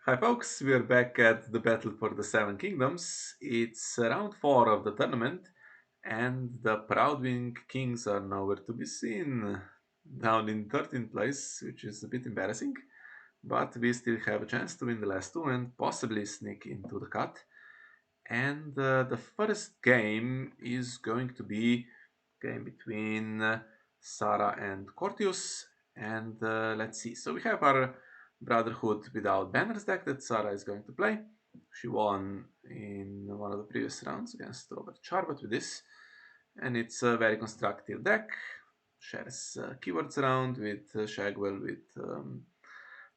Hi folks, we are back at the battle for the Seven Kingdoms. It's round 4 of the tournament, and the Proudwing Kings are nowhere to be seen. Down in 13th place, which is a bit embarrassing, but we still have a chance to win the last two and possibly sneak into the cut. And the first game is going to be game between Saraaa and Courteous. And let's see. So we have our Brotherhood Without Banners deck that Saraaa is going to play. She won in one of the previous rounds against Robert Charbot with this. And it's a very constructive deck. Shares keywords around with Shagwell, with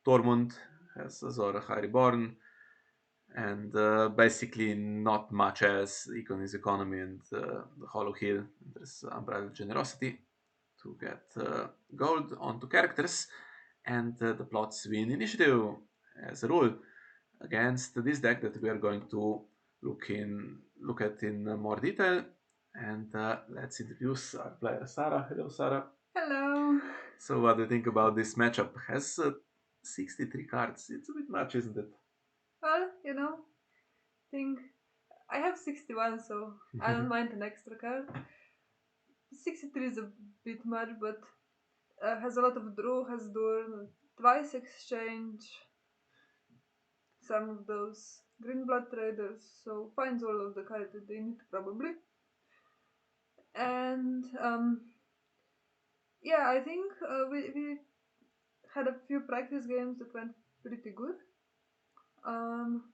Tormund, has Azor High Reborn, and basically not much else. Econ is economy and the Hollow Hill. There's Unbridled Generosity to get gold onto characters, and the plots win initiative as a rule against this deck that we are going to look at in more detail. And let's introduce our player Saraaa. Hello, Saraaa. Hello. So, what do you think about this matchup? Has 63 cards. It's a bit much, isn't it? Well, think I have 61, so I don't mind an extra card. 63 is a bit much, but has a lot of draw, has door, twice exchange, some of those green blood traders, so finds all of the cards that they need probably. And yeah, I think we had a few practice games that went pretty good. Um,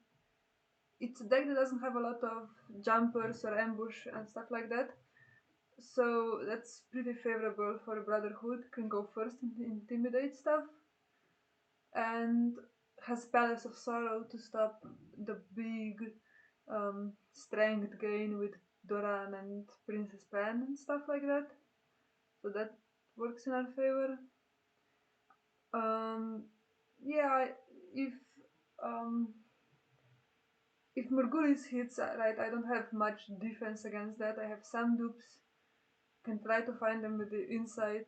it's a deck that doesn't have a lot of jumpers or ambush and stuff like that. So that's pretty favorable for Brotherhood. Can go first and intimidate stuff, and has Palace of Sorrow to stop the big strength gain with Doran and Princess Pan and stuff like that. So that works in our favor. Um, yeah, if um, if Morgulis hits right, I don't have much defense against that. I have some dupes. Can try to find them with the insight,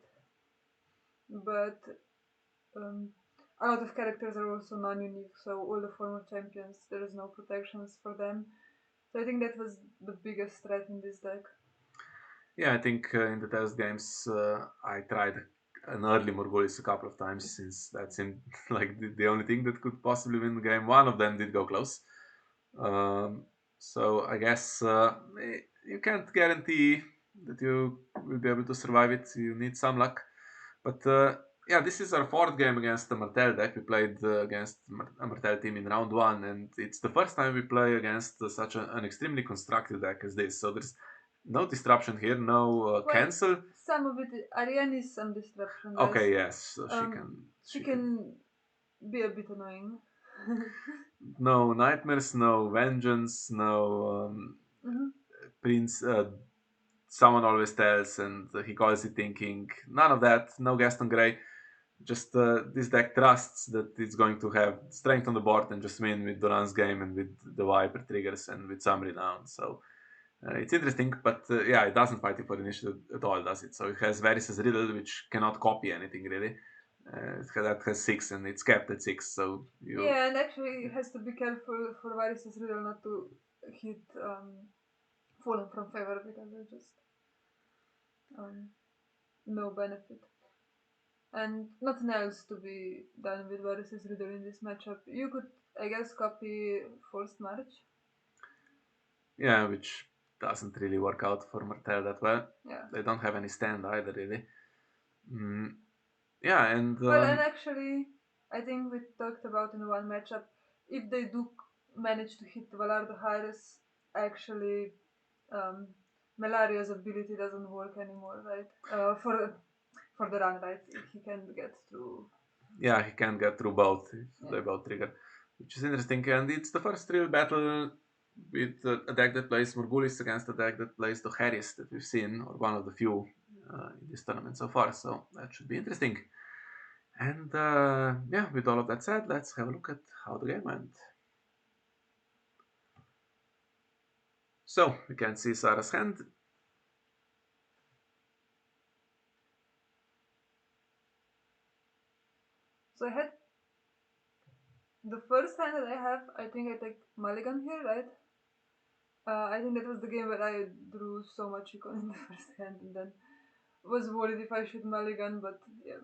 but Um, a lot of characters are also non-unique, so all the former champions, there is no protections for them. So I think that was the biggest threat in this deck. Yeah, I think in the test games I tried an early Morgulis a couple of times since that seemed like the only thing that could possibly win the game. One of them did go close. So I guess you can't guarantee that you will be able to survive it. You need some luck. But yeah, this is our fourth game against the Martell deck. We played against a Martell team in round one, and it's the first time we play against such an extremely constructed deck as this. So there's no disruption here, no Well, cancel. some of it, Ariane is some disruption, yes. Okay, yes, so she Um, can she she can can be a bit annoying. no nightmares, no vengeance, no Mhm. prince. Someone always tells, and he calls it thinking. None of that. No Gaston Grey. Just this deck trusts that it's going to have strength on the board and just win with Duran's game and with the Viper triggers and with some renown. So it's interesting, but yeah, it doesn't fight you for initiative at all, does it? So it has Varys' Riddle, which cannot copy anything really. That has six and it's capped at six. So you, Yeah, and actually it has to be careful for Varys' Riddle not to hit Fallen from Favor because there's just um, no benefit. And nothing else to be done with Varys' Riddle in this matchup. You could, I guess, copy Forced March. yeah, which doesn't really work out for Martell that well. Yeah. They don't have any stand either really. Mm, yeah, and Well, and actually, I think we talked about in one matchup, if they do manage to hit Valardo Harris, actually, um, Melaria's ability doesn't work anymore, right? For the run, right? He can get through. yeah, he can get through both if Yeah. they both trigger, which is interesting. And it's the first real battle with a deck that plays Morgulis against a deck that plays the Harris that we've seen, or one of the few in this tournament so far. So that should be interesting. And yeah, with all of that said, let's have a look at how the game went. So we can see Sarah's hand. So I had The first hand that I have, I think I take Mulligan here, right? I think that was the game where I drew so much econ in the first hand and then was worried if I should Mulligan, but yeah,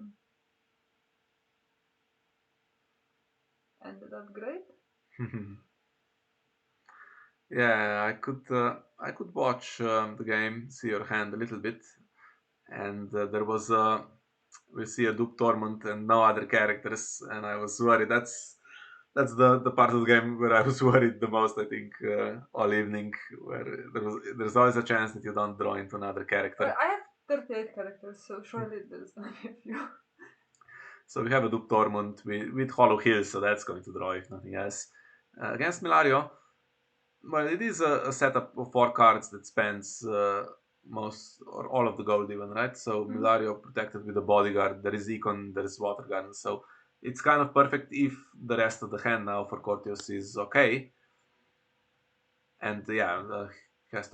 ended up great. Yeah, I could watch the game, see your hand a little bit, and there was we see a Duke Torment and no other characters, and I was worried. That's the part of the game where I was worried the most. I think all evening, where there's always a chance that you don't draw into another Well, character. I have 38 characters, so surely there's gonna be a few. So we have a Duke Torment with Hollow Hill, so that's going to draw if nothing else. Against Milario, well, it is a setup of 4 cards that spends most or all of the gold, even, right? So Mhm. Milario protected with a bodyguard. There is Econ, there is Water Gun. So it's kind of perfect if the rest of the hand now for Courteous is okay. And yeah, he has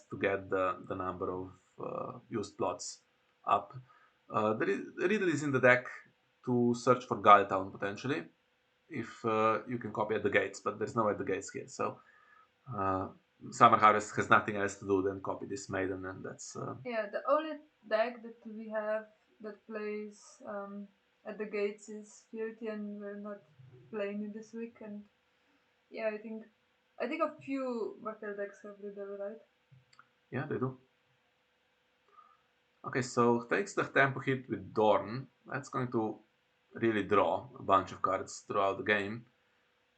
to get the number of used plots up. Riddle is in the deck to search for Galetown potentially if you can copy at the gates, but there's no at the gates here. So uh, Summer Harvest has nothing else to do than copy this maiden, and that's Yeah, the only deck that we have that plays at the gates is Fealty, and we're not playing it this week. And yeah, I think a few Martell decks have Riddle, right? yeah, they do. Okay, so takes the tempo hit with Dorn. That's going to really draw a bunch of cards throughout the game,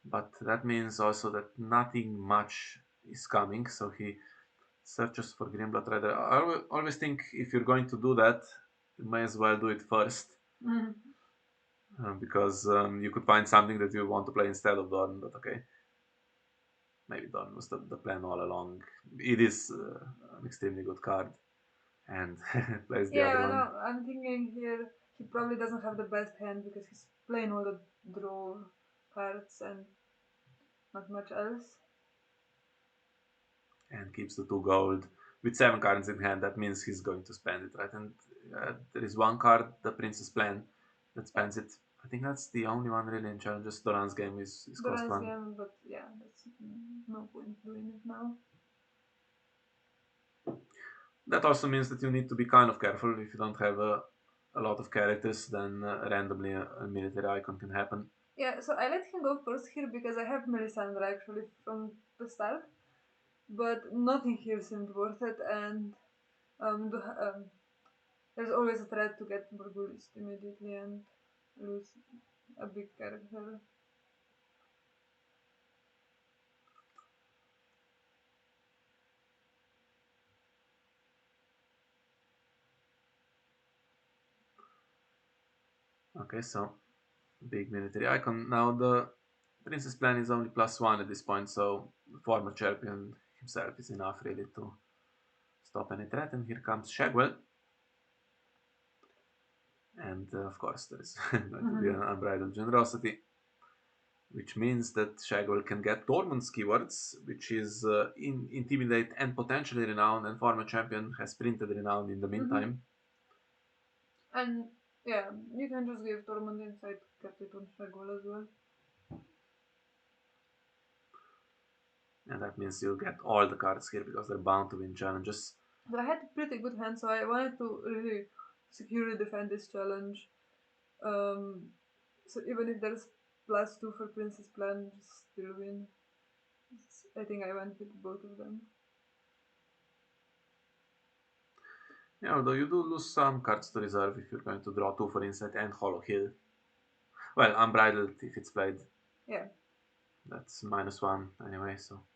but that means also that nothing much is coming. So he searches for Greenblood Rider. Always think if you're going to do that, you may as well do it first, Mhm. because you could find something that you want to play instead of Dorn. But okay, maybe Dorn was the plan all along. It is an extremely good card, and plays the other Yeah, one. no, I'm thinking here he probably doesn't have the best hand because he's playing all the draw cards and not much else. And keeps the 2 gold with 7 cards in hand. That means he's going to spend it, right? And there is one card, the Princess Plan, that Yeah, spends it. I think that's the only one really in challenges. Doran's game is the cost nice one. game, but yeah, that's no point doing it now. That also means that you need to be kind of careful if you don't have a lot of characters. Then randomly a military icon can happen. Yeah, so I let him go first here because I have Melisandre actually from the start, but nothing here seemed worth it, and there's always a threat to get Burgulist immediately and lose a big character. Okay, so big military icon. Now the Princess Plan is only +1 at this point, so the former champion himself is enough really to stop any threat. And here comes Shagwell. And of course, there is going to be an unbridled generosity, which means that Shagwell can get Dormant's keywords, which is Intimidate and potentially Renown, and former champion has printed Renown in the Hmm. meantime. And yeah, you can just give Tormund inside, kept it on Shagwell as well. And that means you'll get all the cards here because they're bound to win challenges. But I had a pretty good hand, so I wanted to really securely defend this challenge. Um, so even if there's +2 for Princess Plan, just still win. I think I went with both of them. Yeah, although you do lose some cards to reserve if you're going to draw 2 for Insight and Hollow Hill. Well, Unbridled if it's played. Yeah, That's -1 anyway, so.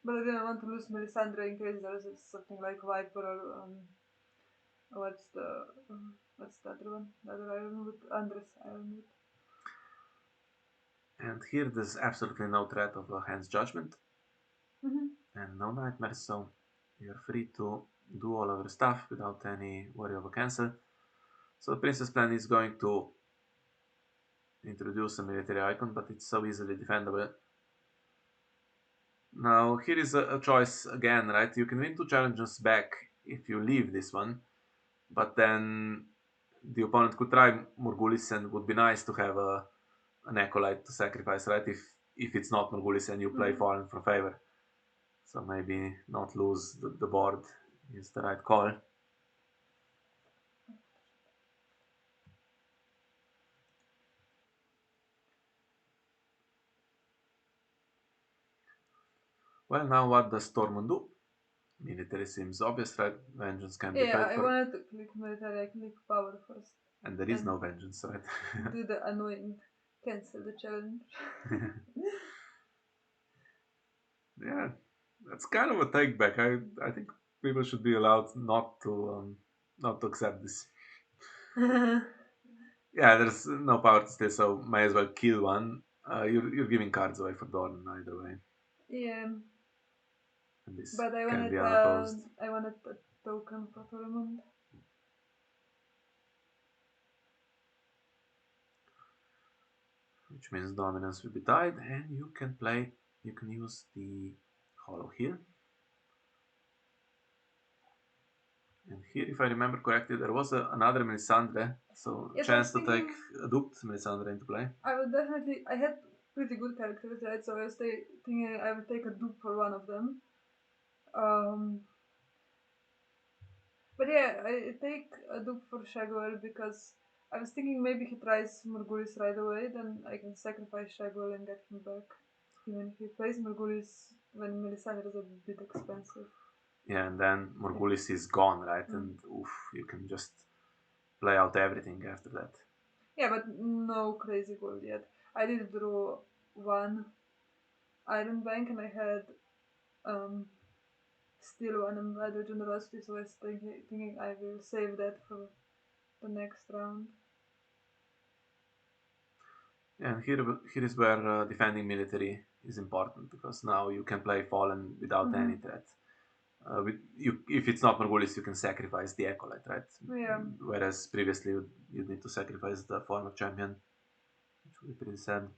but I didn't want to lose Melisandre in case there's something like Viper or what's the what's the other one? The other Ironwood, Andres Ironwood. And here there's absolutely no threat of a hand's judgment Mm-hmm. and no nightmares, so you're free to do all of your stuff without any worry of a cancel. So the Princess Plan is going to introduce a military icon, but it's so easily defendable. Now here is a choice again, right? You can win 2 challenges back if you leave this one, but then the opponent could try Morgulis, and it would be nice to have an acolyte to sacrifice, right? If it's not Morgulis and you play Mm-hmm. Fallen from favor, so maybe not lose the board is the right call. Well, now what does Tormund do? Military seems obvious, right? Vengeance can be Yeah, paid I for, wanted to click military, I click power first. and there is And no vengeance, right? do the annoying cancel the challenge. Yeah, that's kind of a take back. I think people should be allowed not to accept this. Yeah, there's no power to stay, so may as well kill one. You're giving cards away for Dorn either way, Yeah, and this but can be unopposed, I wanted a token for Tormund. which means dominance will be tied, and you can play. You can use the Hollow here, and here, if I remember correctly, there was another Melisandre, so Yes, I was chance to take thinking a duped Melisandre into play. I would definitely. I had pretty good characters, right? So I was thinking I would take a dupe for one of them. Um, but yeah, I take a dupe for Shagwell because I was thinking maybe he tries Morgulis right away, then I can sacrifice Shagwell and get him back. Even if he plays Morgulis when Melisandre is a bit expensive. Yeah, and then Yeah. Morgulis is gone, right? Mm. And oof, you can just play out everything after that. Yeah, but no crazy gold yet. I did draw one Iron Bank and I had um, still one Embedded Generosity, so I was thinking I will save that for the next round. And here is where defending military is important because now you can play Fallen without Mm-hmm. any threat. If it's not Morgulis, you can sacrifice the Acolyte, right? Yeah, Whereas previously you'd need to sacrifice the former champion, which would be pretty sad.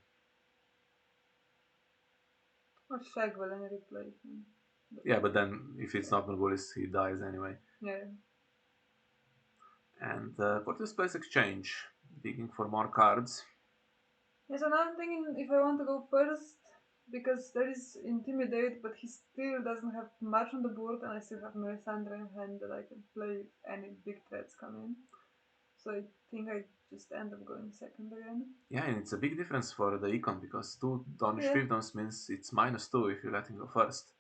or Shagwell and replace him. But Yeah, but then if it's not Morgulis, he dies anyway. yeah. And Courteous plays Exchange, digging for more cards. Yeah, so now I'm thinking if I want to go first, because there is Intimidate, but he still doesn't have much on the board, and I still have Melisandre in hand that I can play if any big threats come in. So I think I just end up going second again. Yeah, and it's a big difference for the econ because two Dawnish Yeah. fiefdoms means it's -2 if you let him go first.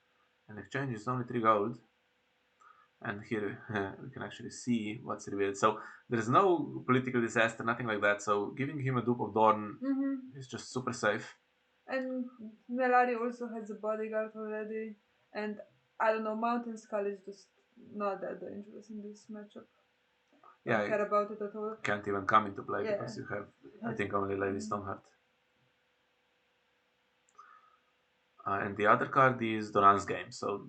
And exchange is only 3 gold. And here we can actually see what's revealed. So there's no political disaster, nothing like that. So giving him a dupe of Dorn Mm-hmm. is just super safe. And Melari also has a bodyguard already, and I don't know, Mountain Skull is just not that dangerous in this matchup. Yeah, Don't it care about it at all. can't even come into play Yeah, because you have, I has think, only Lady mm, Stoneheart. And the other card is Doran's game. So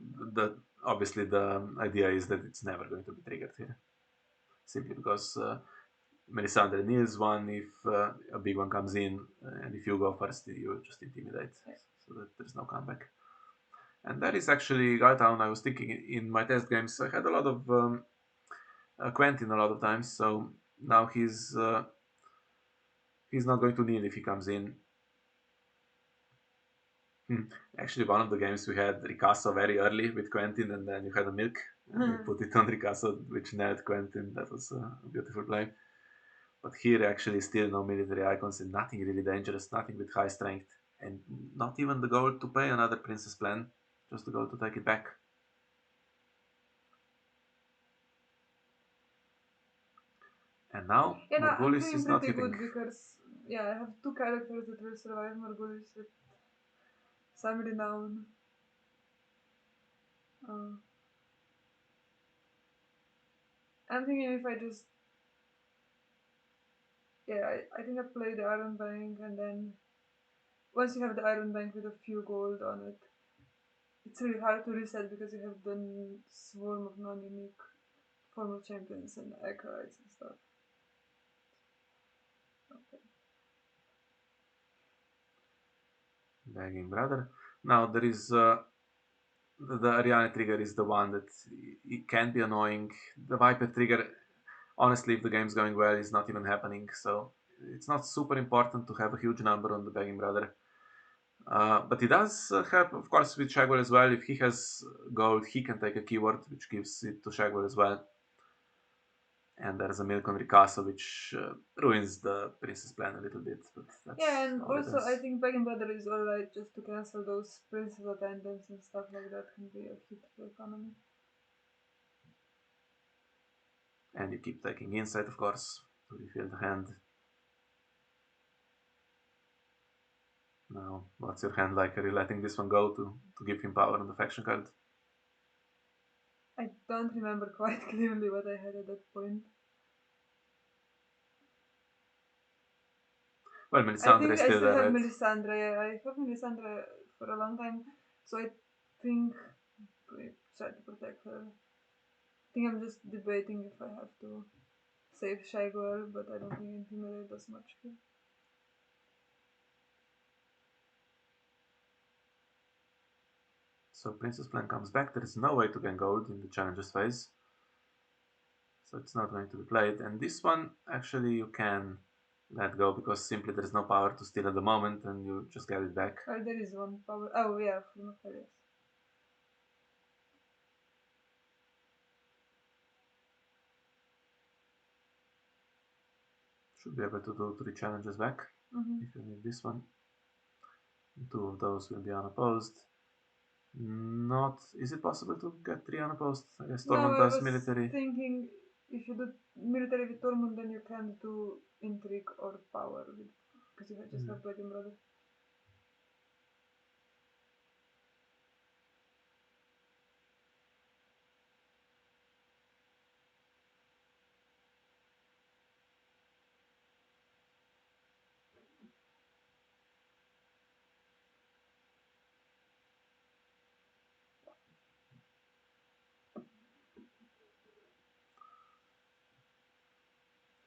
obviously the idea is that it's never going to be triggered here, simply because Melisandre needs one if a big one comes in, and if you go first, you just intimidate, yeah. so that there's no comeback. And that is actually Galtown. I was thinking in my test games, I had a lot of Quentin a lot of times, so now he's not going to kneel if he comes in. Hmm. Actually, one of the games we had Ricasso very early with Quentin, and then you had a milk, and we put it on Ricasso, which nailed Quentin. That was a beautiful play. But here, actually, still no military icons and nothing really dangerous, nothing with high strength, and not even the goal to pay another princess plan, just the goal to take it back. And now Yeah, no, I'm Morgulis feeling is not pretty hitting. good because yeah, I have two characters that will survive Margulis with some renown. Uh, I'm thinking if I just yeah, I think I play the Iron Bank and then once you have the Iron Bank with a few gold on it, it's really hard to reset because you have the swarm of non-unique former champions and acolytes and stuff. Okay. Begging brother. Now there is the Ariane trigger is the one that it can be annoying. The Viper trigger, honestly, if the game's going well, it's not even happening. So it's not super important to have a huge number on the begging brother. But it does help, of course, with Shagwell as well. If he has gold, he can take a keyword, which gives it to Shagwell as well. And there's a milk on Castle, which ruins the princess plan a little bit, but Yeah, that's and all it also I is. think Dragon Brother is alright just to cancel those princess attendants and stuff like that can be a hit to the economy. And you keep taking insight, of course, to refill the hand. Now, what's your hand like? Are you letting this one go to give him power on the faction card? I don't remember quite clearly what I had at that point. Well, I Melisandre think is I still still there, have right? Melisandre. Yeah, I have Melisandre for a long time, so I think I try to protect her. I think I'm just debating if I have to save Shagwell, but I don't think Intimidate does much here. So Princess Plan comes back. There is no way to gain gold in the challenges phase. So it's not going to be played. And this one, actually, you can let go because simply there is no power to steal at the moment and you just get it back. Oh, there is one power. Oh, yeah, from Courteous. Should be able to do 3 challenges back Mm-hmm. if you need this one. 2 of those will be unopposed. Not. Is it possible to get 3 unopposed? I guess No, Tormund I does was military. thinking if you do military with Tormund, then you can do intrigue or power with, because you just Yeah. have Dragon Brother.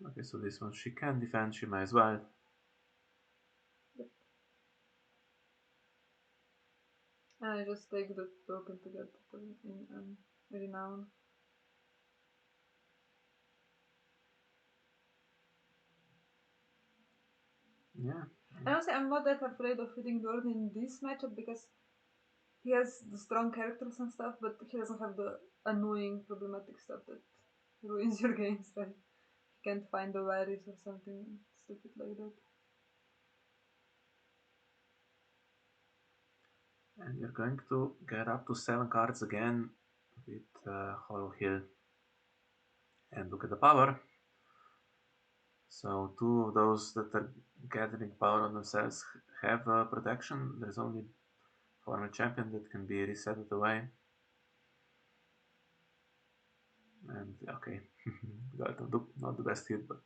Okay, so this one she can defend, she may as well. And I just take the token to get the in renown. Yeah. And also, I'm not that afraid of hitting Dorn in this matchup because he has the strong characters and stuff, but he doesn't have the annoying, problematic stuff that ruins your games, right? He can't find the virus or something stupid like that. And you're going to get up to 7 cards again with Hollow Hill. And look at the power. So 2 of those that are gathering power on themselves have protection. There's only former champion that can be reset away. And okay, got not the best hit, but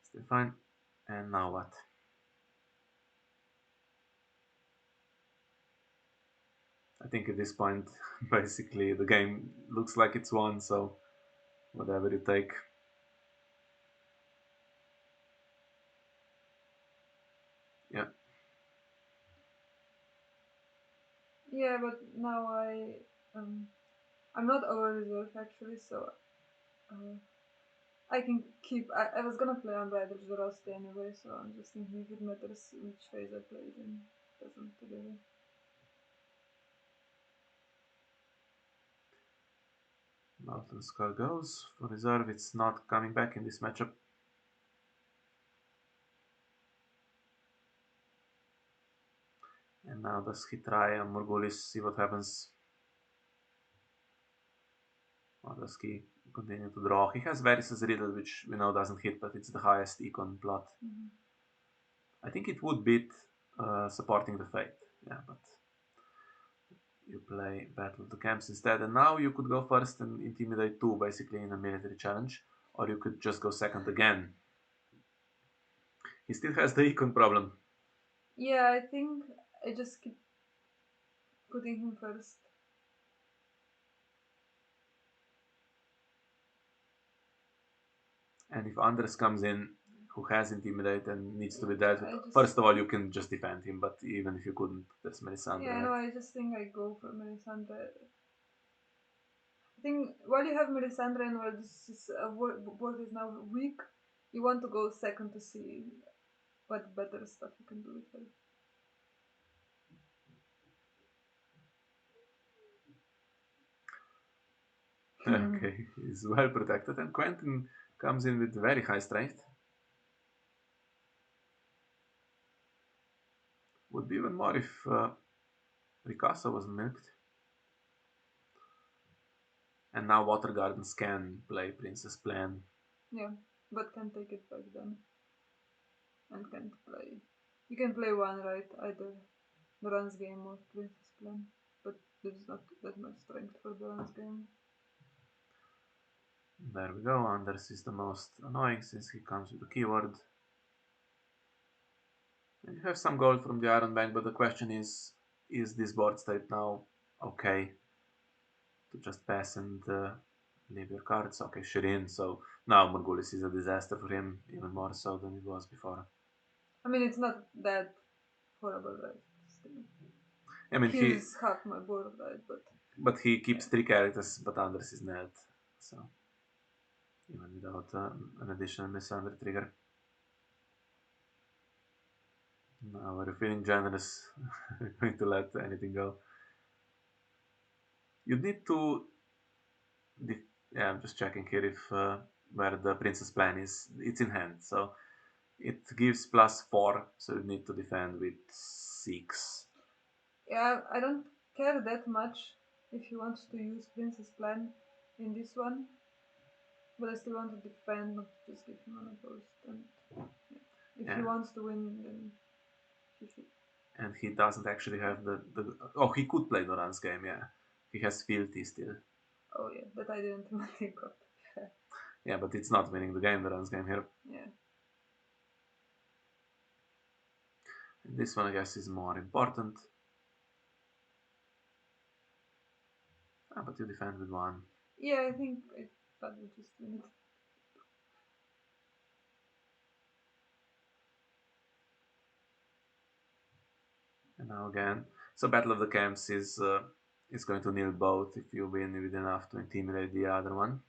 still fine. And now what? I think at this point, basically, the game looks like it's won, so whatever you take. Yeah. Yeah, but now I'm not over reserve actually, so uh, I can keep. I was gonna play Unbridled Zoroaster anyway, so I'm just thinking if it matters which phase I play it in, doesn't really. Mountain Skull goes. For reserve, it's not coming back in this matchup. And now does he try on Morgulis, see what happens? Or does he continue to draw? He has Varys' Riddle, which we know doesn't hit, but it's the highest econ plot. Mm-hmm. I think it would beat supporting the Fate. Yeah, but you play Battle of the Camps instead. And now you could go first and intimidate 2 basically in a military challenge. Or you could just go second again. He still has the econ problem. Yeah, I think I just keep putting him first. And if Andres comes in, who has Intimidate and needs to be Yeah, dealt with, I just first of all, you can just defend him. But even if you couldn't, there's Melisandre, yeah, no, right? I just think I go for Melisandre. I think while you have Melisandre and while this is board is now weak, you want to go second to see what better stuff you can do with her. Okay, he's well protected, and Quentin comes in with very high strength. Would be even more if Ricasa was milked. And now Water Gardens can play Princess Plan. Yeah, but can take it back then. And can't play. You can play one, right? Either the runs game or Princess Plan. But there's not that much strength for the runs game. There we go. Anders is the most annoying since he comes with a keyword. And you have some gold from the Iron Bank, but the question is this board state now okay to just pass and leave your cards? Okay, Shirin. So now Morgulis is a disaster for him, even more so than it was before. I mean, it's not that horrible, right? Still I mean, kills half my board, right? but he keeps yeah. 3 characters, but Anders is net. So even without an additional Missandei trigger. Now we're feeling generous, going to let anything go. You need to. Yeah, I'm just checking here if where the princess plan is. It's in hand, so it gives +4, so you need to defend with 6. Yeah, I don't care that much if he wants to use Princess Plan in this one. But I still want to defend, not just give him an opposed. And yeah. If he Yeah, wants to win, then he should. and he doesn't actually have the. Oh, he could play Doran's game. Yeah, he has Fealty still. Oh yeah, that I didn't even think of. Yeah, but it's not winning the game. Doran's game here. Yeah. And this one, I guess, is more important. But you defend with 1. Yeah, I think I thought we just win it. And now again, so Battle of the Camps is going to nil both if you win with enough to intimidate the other one.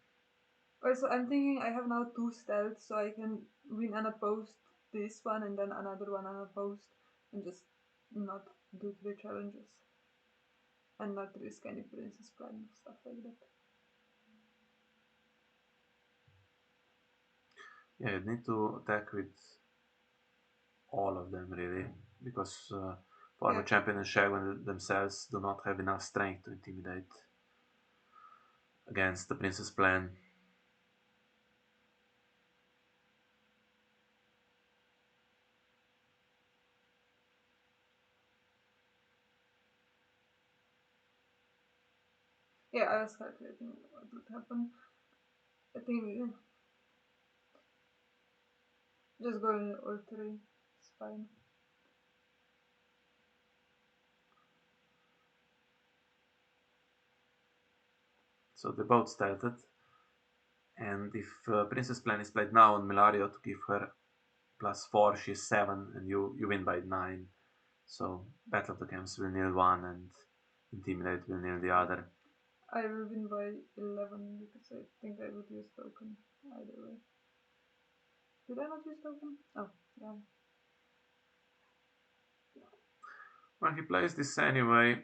Also, I'm thinking I have now 2 stealth, so I can win unopposed this one and then another one unopposed, and just not do 3 challenges. And not risk any princess plan, stuff like that. Yeah, you need to attack with all of them really, because former Yeah, champion and Shagon themselves do not have enough strength to intimidate against the princess plan. yeah, I was calculating what would happen. I think just going all 3 is fine. So they both started, and if princess plan is played now on Milario to give her +4, she's 7, and you win by 9. So Battle of the Camps will nil 1 and Intimidate will nil the other. I will win by 11 because I think I would use token either way. Did I not use token? Oh, yeah. Well, he plays this anyway.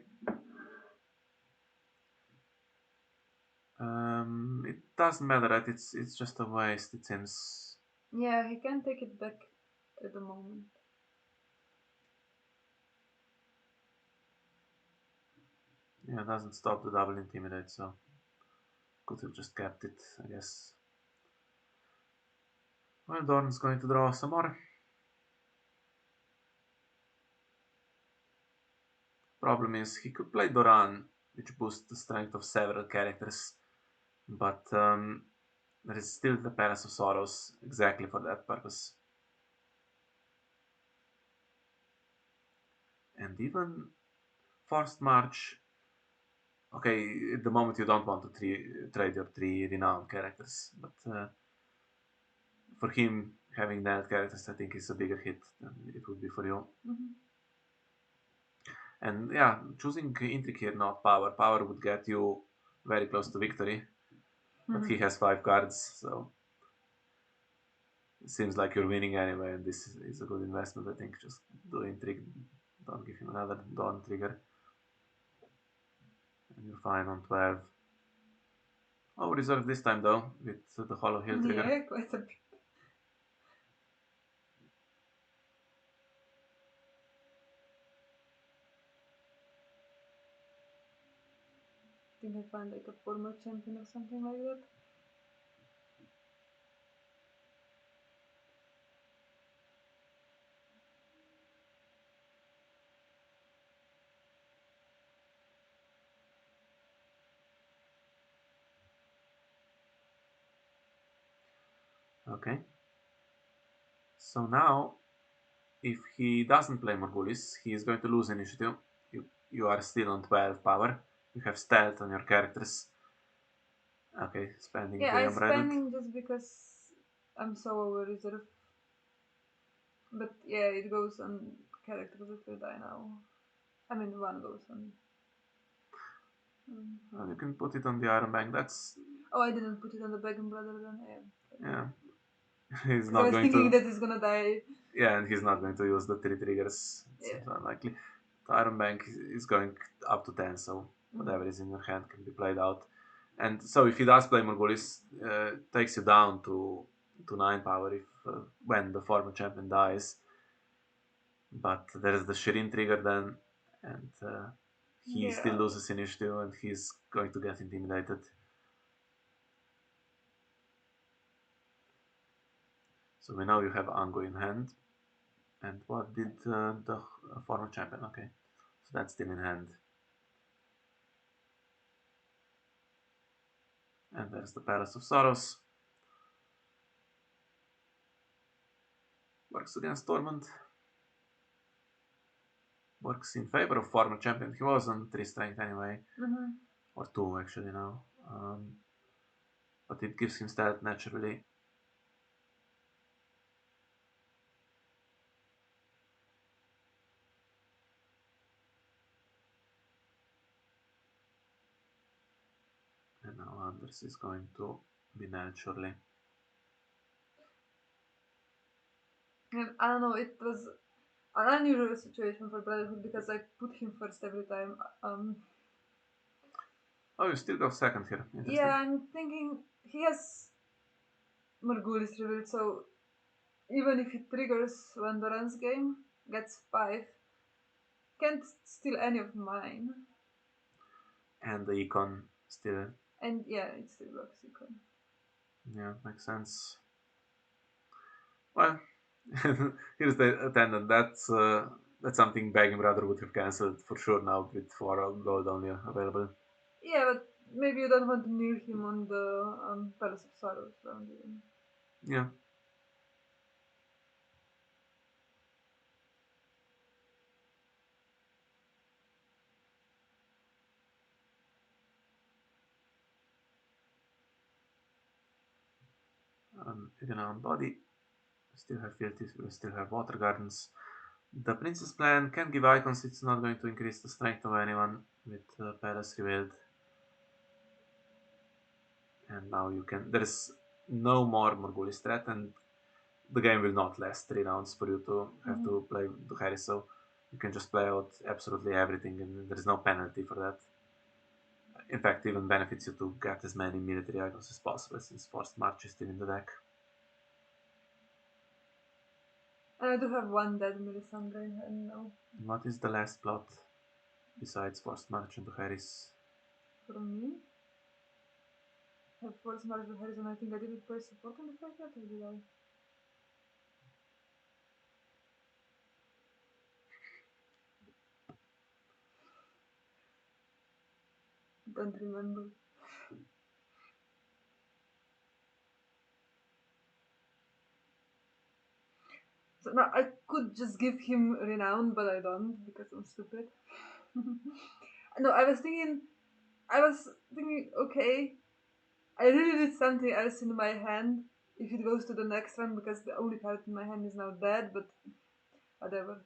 It doesn't matter, right? It's just a waste, it seems. Yeah, he can take it back at the moment. Yeah, it doesn't stop the double intimidate, so could have just kept it, I guess. Well, Dorn's going to draw some more. Problem is, he could play Doran, which boosts the strength of several characters, but there is still the Palace of Sorrows exactly for that purpose. And even Forced March. Okay, at the moment you don't want to trade your 3 renowned characters, but for him, having that characters, I think, is a bigger hit than it would be for you. Mm-hmm. And yeah, choosing Intric here, not Power. Power would get you very close to victory, but he Mhm. has 5 cards, so it seems like you're winning anyway, and this is a good investment, I think. Just do intrigue, don't give him another Dawn trigger, and you're fine on 12. Oh, reserve this time though, with the Hollow Hill trigger. Yeah, quite a bit. I think I find like a former champion or something like that. Okay. So now, if he doesn't play Morgulis, he is going to lose initiative. You are still on 12 power. You have stealth on your characters. Okay, spending Yeah, the I'm unbridled. spending just because I'm so over reserve. But yeah, it goes on characters that will die now. I mean, one goes on. Um, You can put it on the Iron Bank. That's, oh, I didn't put it on the Beacon Brother then. yeah. He's Because I not was going thinking to, that it's gonna die. yeah, and he's not going to use the 3 triggers. It Yeah. seems unlikely. The Iron Bank is going up to 10, so Mhm. whatever is in your hand can be played out. And so if he does play Morgulis, takes you down to 9 power if when the former champion dies. But there's the Shirin trigger then, and he still Yeah. loses initiative, and he's going to get intimidated. So we know you have Ango in hand. And what did the former champion? Okay, so that's still in hand. And there's the Palace of Sorrows. Works against Tormund. Works in favor of former champion. He was on 3 strength anyway, Mm-hmm. or 2 actually now. But it gives him stealth naturally. And now Anders is going to be naturally. And I don't know, it was an unusual situation for Brotherhood because I put him first every time. Oh, you still go second here. Yeah, Interesting. I'm thinking he has Morgulis revealed, so even if he triggers when the runs game, gets 5, can't steal any of mine. And the econ still, And yeah, it still blocks Econ. yeah, makes sense. Well, here's the attendant. That's something Begging Brother would have cancelled for sure now with 4 gold only available. Yeah, but maybe you don't want to kneel him on the Palace of Sorrows round even. Yeah. Again on body. Still have Fealty, we still have Water Gardens. The Princess plan can give icons, it's not going to increase the strength of anyone with Palace revealed. And now you can. There's no more Morgulis threat, and the game will not last 3 rounds for you to have Mm-hmm. to play to Harry, so you can just play out absolutely everything, and there's no penalty for that. In fact, even benefits you to get as many military icons as possible since Forced March is still in the deck. And I do have one dead Melisandre in hand now. What is the last plot besides Forced March and Harris? For me, I have Force March with Harrison. I think I did it play support in the first yet, or did I? Don't remember. So now I could just give him renown, but I don't because I'm stupid. No, I was thinking, okay, I really did something else in my hand if it goes to the next one because the only card in my hand is now dead, but whatever.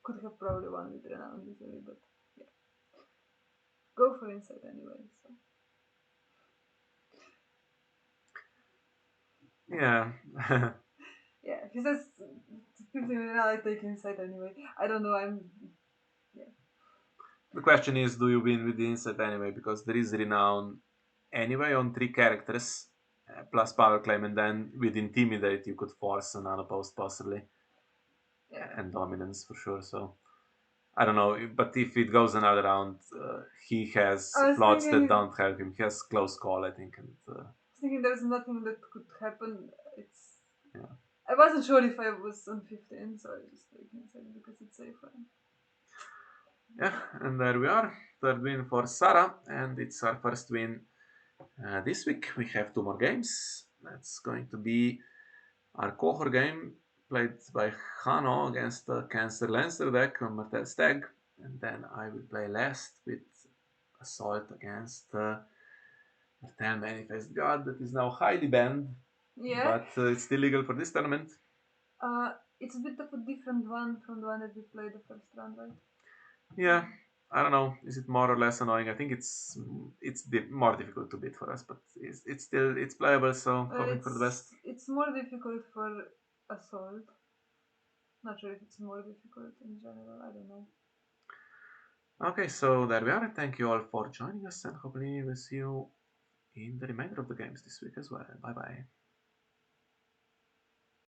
Could have probably won with renown easily, but yeah. Go for insight anyway, so. Yeah. Yeah, if he says 15 minutes, I take insight anyway. I don't know. Yeah. The question is, do you win with the insight anyway? Because there is renown anyway on three characters plus power claim, and then with intimidate you could force an unopposed possibly, Yeah. and dominance for sure. So I don't know, but if it goes another round, he has I was plots that thinking, don't help him. He has close call, I think, and there's nothing that could happen. It's. yeah, I wasn't sure if I was on 15, so I just take insight because it's safer. yeah. And there we are, third win for Saraaa, and it's our first win this week. We have two more games. That's going to be our cohort game played by Hano against the Cancer Lancer deck on Martell Stag, and then I will play last with Assault against Martell Manifest God that is now highly banned, Yeah. but it's still legal for this tournament. It's a bit of a different one from the one that we played the first round, right? Yeah, I don't know. Is it more or less annoying? I think it's more difficult to beat for us, but it's still it's playable. So hoping for the best. It's more difficult for assault. Not sure if it's more difficult in general. I don't know. Okay, so there we are. Thank you all for joining us, and hopefully we'll see you in the remainder of the games this week as well. Bye bye.